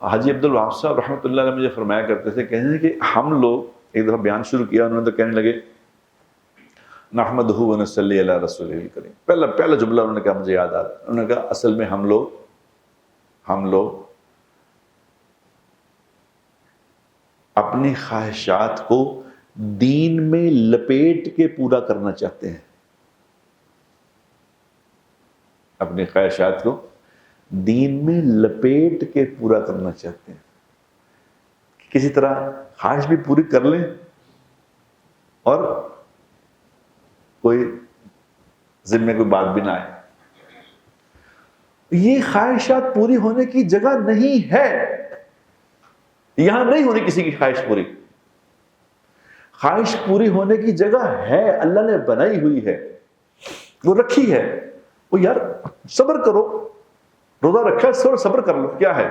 حاجی عبدالوہاب صاحب رحمۃ اللہ علیہ مجھے فرمایا کرتے تھے، کہتے ہیں کہ ہم لوگ ایک دفعہ بیان شروع کیا، انہوں نے تو کہنے لگے نحمدہ ونصلی علی رسولہ الکریم، پہلا جملہ انہوں نے کہا مجھے یاد آ رہا ہے، انہوں نے کہا اصل میں ہم لوگ اپنی خواہشات کو دین میں لپیٹ کے پورا کرنا چاہتے ہیں، اپنی خواہشات کو دین میں لپیٹ کے پورا کرنا چاہتے ہیں، کسی طرح خواہش بھی پوری کر لیں اور کوئی ذمہ کوئی بات بھی نہ آئے۔ یہ خواہشات پوری ہونے کی جگہ نہیں ہے، یہاں نہیں ہونی کسی کی خواہش پوری۔ خواہش پوری ہونے کی جگہ ہے، اللہ نے بنائی ہوئی ہے، وہ رکھی ہے۔ وہ یار صبر کرو، روزہ رکھا ہے، صبر کر لو، کیا ہے؟